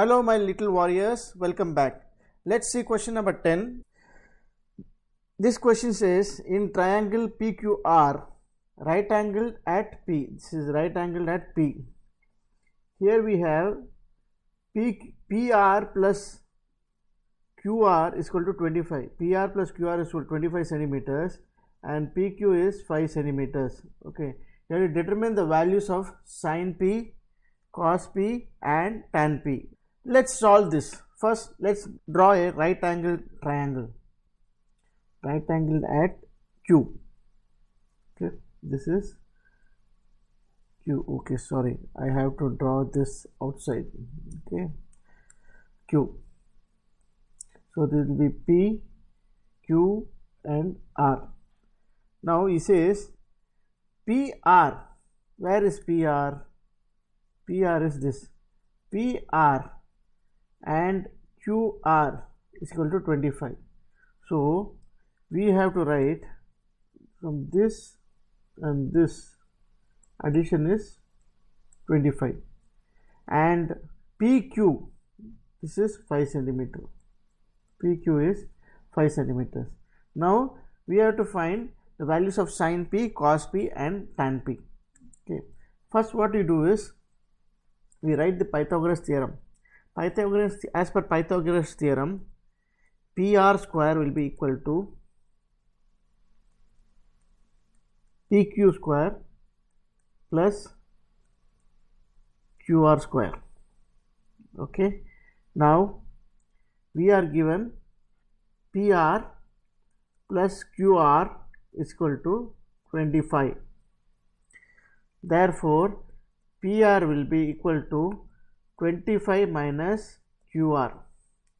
Hello my little warriors, welcome back. Let's see question number 10. This question says in triangle PQR, right angled at P. This is right angled at P. Here we have PR plus QR is equal to 25. PR plus QR is equal to 25 centimeters and PQ is 5 centimeters. Okay. You have to determine the values of sin P, cos P and tan P. Let's solve this. First, let's draw a right angled triangle. Right angled at Q. Okay, this is Q. Okay, sorry, I have to draw this outside. Okay, Q. So this will be P, Q and R. Now he says PR. Where is PR? PR is this. PR and QR is equal to 25. So we have to write from this and this addition is 25 and PQ, this is 5 centimeter. PQ is 5 centimeters. Now we have to find the values of sin P, cos P and tan P. Okay. First what we do is we write the Pythagoras theorem. As per Pythagoras theorem, PR square will be equal to PQ square plus QR square. Okay. Now we are given PR plus QR is equal to 25. Therefore, PR will be equal to 25 minus QR.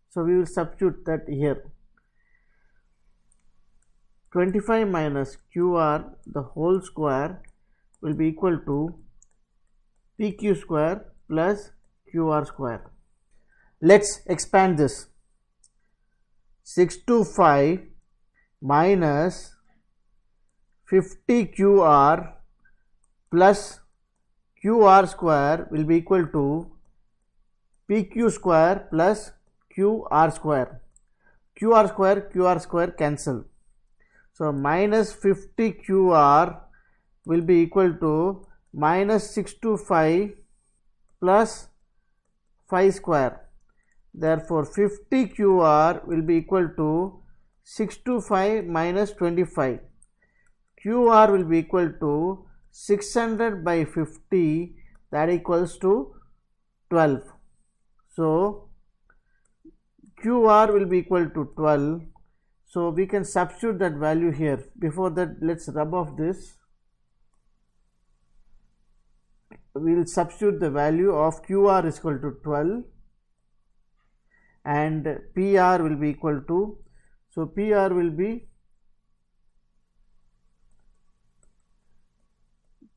So we will substitute that here. 25 minus QR the whole square will be equal to PQ square plus QR square. Let's expand this. 625 minus 50 QR plus QR square will be equal to PQ square plus QR square. QR square cancel. So minus 50 QR will be equal to minus 625 plus 5 square. Therefore 50 QR will be equal to 625 minus 25. QR will be equal to 600 by 50, that equals to 12. So QR will be equal to 12. So we can substitute that value here. Before that, let's rub off this. We will substitute the value of QR is equal to 12 and PR will be equal to, so PR will be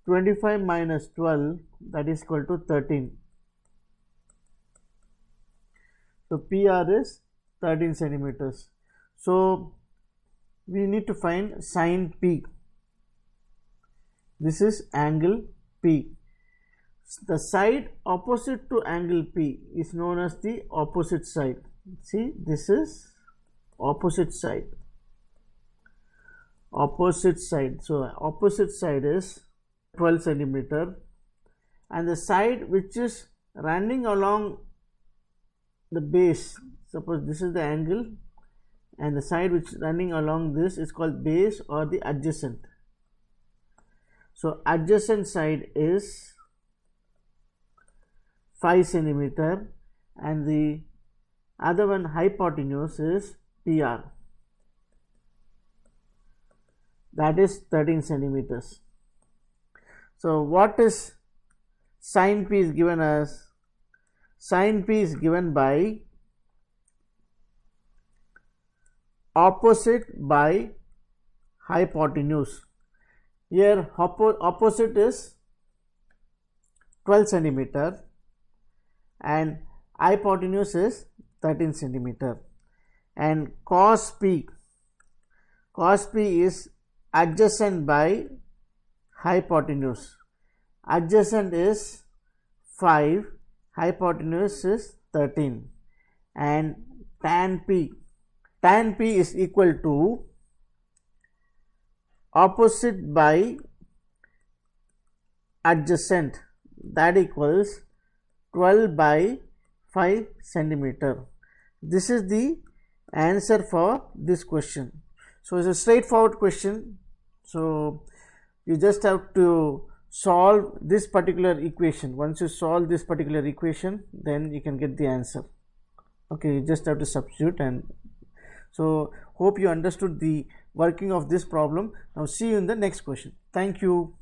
25 minus 12, that is equal to 13. So PR is 13 centimeters. So we need to find sin P. This is angle P. The side opposite to angle P is known as the opposite side. See, this is opposite side. Opposite side. So opposite side is 12 centimeter and the side which is running along the base, suppose this is the angle and the side which is running along this is called base or the adjacent. So adjacent side is 5 centimeter and the other one hypotenuse is PR, that is 13 centimeters. So what is sin P is given as? Sin P is given by opposite by hypotenuse. Here opposite is 12 centimeter and hypotenuse is 13 centimeter and cos P is adjacent by hypotenuse. Adjacent is 5, hypotenuse is 13, and tan p is equal to opposite by adjacent, that equals 12 by 5 centimeter. This is the answer for this question. So it's a straightforward question. So you just have to solve this particular equation. Once you solve this particular equation, then you can get the answer. Okay, you just have to substitute. And so hope you understood the working of this problem. Now see you in the next question. Thank you.